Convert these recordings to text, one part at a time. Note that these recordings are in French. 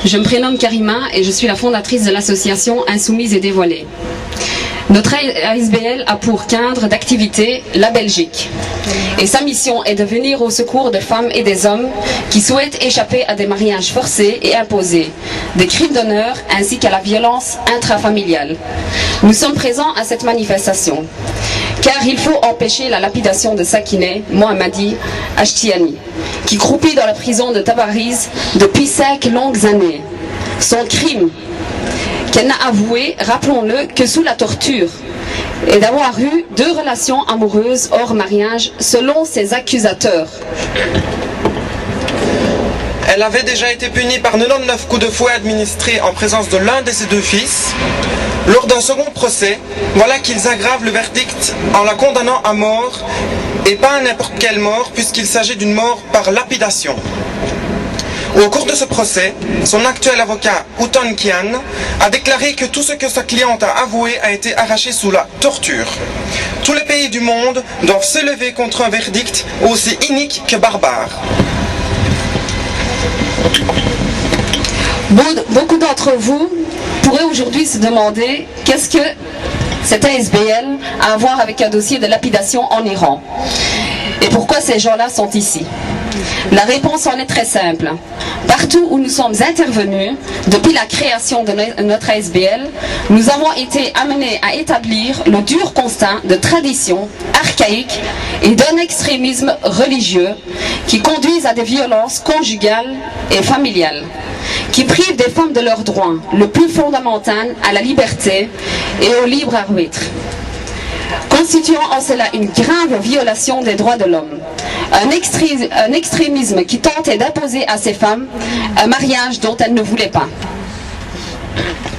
Je me prénomme Karima et je suis la fondatrice de l'association Insoumise et Dévoilée. Notre ASBL a pour cadre d'activité la Belgique. Et sa mission est de venir au secours des femmes et des hommes qui souhaitent échapper à des mariages forcés et imposés, des crimes d'honneur ainsi qu'à la violence intrafamiliale. Nous sommes présents à cette manifestation, car il faut empêcher la lapidation de Sakineh Mohammadi Ashtiani, qui croupit dans la prison de Tabariz depuis 5 longues années. Son crime, qu'elle n'a avoué, rappelons-le, que sous la torture, et d'avoir eu 2 relations amoureuses hors mariage, selon ses accusateurs. Elle avait déjà été punie par 99 coups de fouet administrés en présence de l'un de ses 2 fils. Lors d'un second procès, voilà qu'ils aggravent le verdict en la condamnant à mort, et pas à n'importe quelle mort, puisqu'il s'agit d'une mort par lapidation. Au cours de ce procès, son actuel avocat, Outon Kian, a déclaré que tout ce que sa cliente a avoué a été arraché sous la torture. Tous les pays du monde doivent se lever contre un verdict aussi inique que barbare. Beaucoup d'entre vous pourraient aujourd'hui se demander qu'est-ce que cette ASBL a à voir avec un dossier de lapidation en Iran et pourquoi ces gens-là sont ici. La réponse en est très simple. Partout où nous sommes intervenus, depuis la création de notre ASBL, nous avons été amenés à établir le dur constat de traditions archaïques et d'un extrémisme religieux qui conduisent à des violences conjugales et familiales, qui privent des femmes de leurs droits, le plus fondamental à la liberté et au libre arbitre, constituant en cela une grave violation des droits de l'homme. Un extrémisme qui tentait d'imposer à ces femmes un mariage dont elles ne voulaient pas.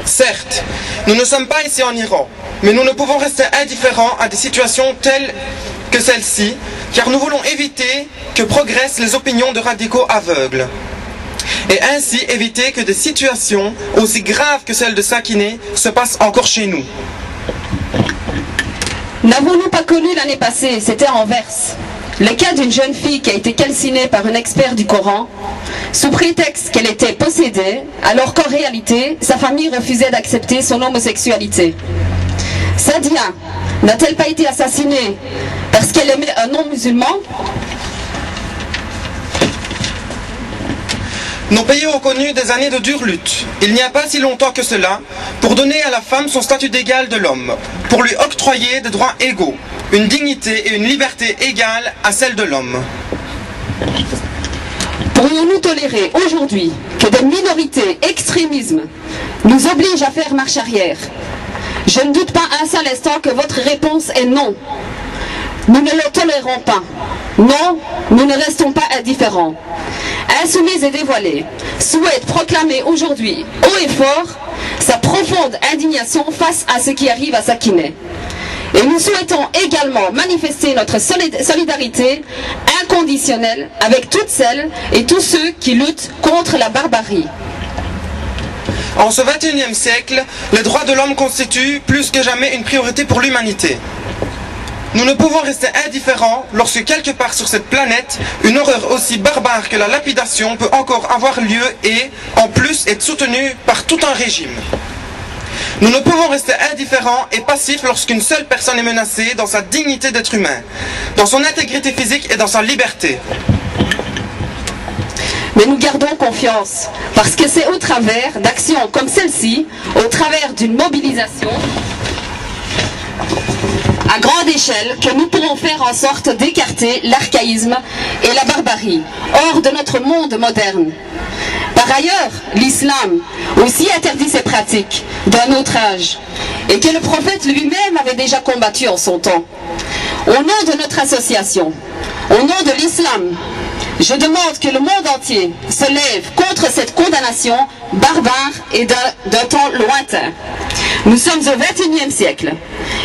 Certes, nous ne sommes pas ici en Iran, mais nous ne pouvons rester indifférents à des situations telles que celle-ci, car nous voulons éviter que progressent les opinions de radicaux aveugles. Et ainsi éviter que des situations aussi graves que celle de Sakineh se passent encore chez nous. N'avons-nous pas connu l'année passée, c'était en Verse, le cas d'une jeune fille qui a été calcinée par un expert du Coran, sous prétexte qu'elle était possédée, alors qu'en réalité, sa famille refusait d'accepter son homosexualité. Sadia n'a-t-elle pas été assassinée parce qu'elle aimait un non-musulman ? Nos pays ont connu des années de dure lutte, il n'y a pas si longtemps que cela, pour donner à la femme son statut d'égal de l'homme, pour lui octroyer des droits égaux, une dignité et une liberté égales à celle de l'homme. Pourrions-nous tolérer aujourd'hui que des minorités extrémismes nous obligent à faire marche arrière? Je ne doute pas un seul instant que votre réponse est non. Nous ne le tolérons pas. Non, nous ne restons pas indifférents. Insoumise et Dévoilée souhaite proclamer aujourd'hui haut et fort sa profonde indignation face à ce qui arrive à Sakineh. Et nous souhaitons également manifester notre solidarité inconditionnelle avec toutes celles et tous ceux qui luttent contre la barbarie. En ce XXIe siècle, les droits de l'homme constituent plus que jamais une priorité pour l'humanité. Nous ne pouvons rester indifférents lorsque quelque part sur cette planète, une horreur aussi barbare que la lapidation peut encore avoir lieu et, en plus, être soutenue par tout un régime. Nous ne pouvons rester indifférents et passifs lorsqu'une seule personne est menacée dans sa dignité d'être humain, dans son intégrité physique et dans sa liberté. Mais nous gardons confiance, parce que c'est au travers d'actions comme celle-ci, au travers d'une mobilisation à grande échelle, que nous pourrons faire en sorte d'écarter l'archaïsme et la barbarie hors de notre monde moderne. Par ailleurs, l'islam aussi interdit ces pratiques d'un autre âge, et que le prophète lui-même avait déjà combattu en son temps. Au nom de notre association, au nom de l'islam, je demande que le monde entier se lève contre cette condamnation barbare et d'un temps lointain. Nous sommes au XXIe siècle.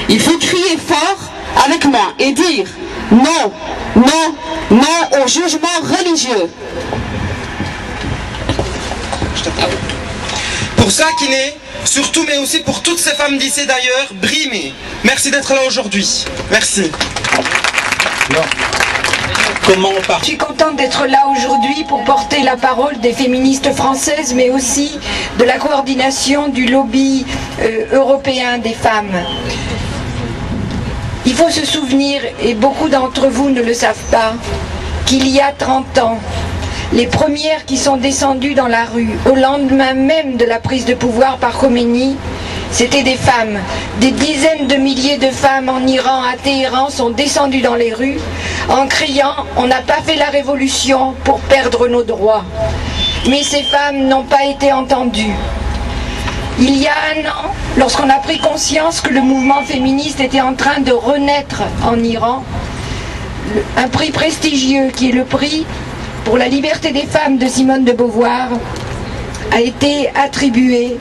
Il faut crier fort avec moi et dire non, non, non au jugement religieux. Pour Sakineh, surtout, mais aussi pour toutes ces femmes d'ici et d'ailleurs, brimées. Merci d'être là aujourd'hui. Merci. comment Je suis contente d'être là aujourd'hui pour porter la parole des féministes françaises, mais aussi de la coordination du lobby européen des femmes. Il faut se souvenir, et beaucoup d'entre vous ne le savent pas, qu'il y a 30 ans, les premières qui sont descendues dans la rue, au lendemain même de la prise de pouvoir par Khomeini, c'était des femmes. Des dizaines de milliers de femmes en Iran, à Téhéran, sont descendues dans les rues en criant « On n'a pas fait la révolution pour perdre nos droits ». Mais ces femmes n'ont pas été entendues. Il y a un an, lorsqu'on a pris conscience que le mouvement féministe était en train de renaître en Iran, un prix prestigieux qui est le prix pour la liberté des femmes de Simone de Beauvoir a été attribué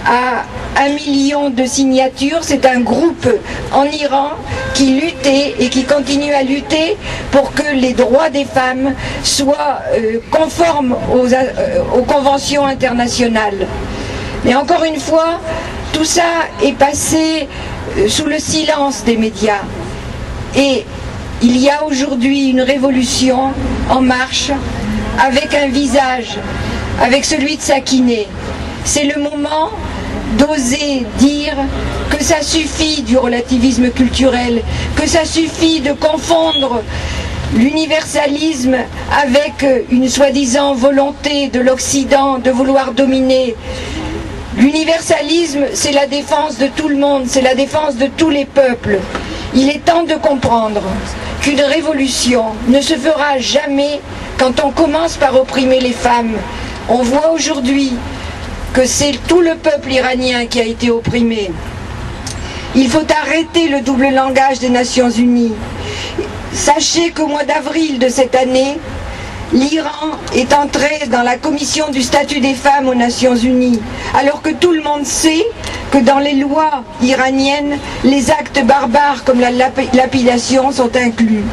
à 1 million de signatures. C'est un groupe en Iran qui luttait et qui continue à lutter pour que les droits des femmes soient conformes aux conventions internationales. Mais encore une fois, tout ça est passé sous le silence des médias. Et il y a aujourd'hui une révolution en marche avec un visage, avec celui de Sakineh. C'est le moment d'oser dire que ça suffit du relativisme culturel, que ça suffit de confondre l'universalisme avec une soi-disant volonté de l'Occident de vouloir dominer. L'universalisme, c'est la défense de tout le monde, c'est la défense de tous les peuples. Il est temps de comprendre qu'une révolution ne se fera jamais quand on commence par opprimer les femmes. On voit aujourd'hui que c'est tout le peuple iranien qui a été opprimé. Il faut arrêter le double langage des Nations Unies. Sachez qu'au mois d'avril de cette année, l'Iran est entré dans la commission du statut des femmes aux Nations Unies, alors que tout le monde sait que dans les lois iraniennes, les actes barbares comme la lapidation sont inclus.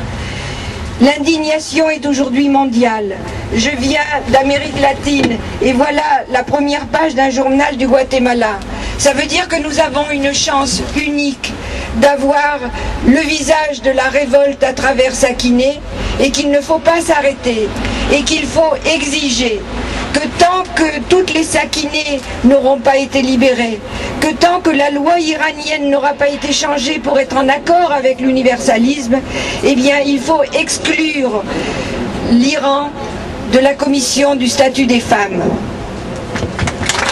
L'indignation est aujourd'hui mondiale. Je viens d'Amérique latine et voilà la première page d'un journal du Guatemala. Ça veut dire que nous avons une chance unique d'avoir le visage de la révolte à travers Sakineh et qu'il ne faut pas s'arrêter et qu'il faut exiger que tant que toutes les Sakineh n'auront pas été libérées, que tant que la loi iranienne n'aura pas été changée pour être en accord avec l'universalisme, eh bien il faut exclure l'Iran de la commission du statut des femmes.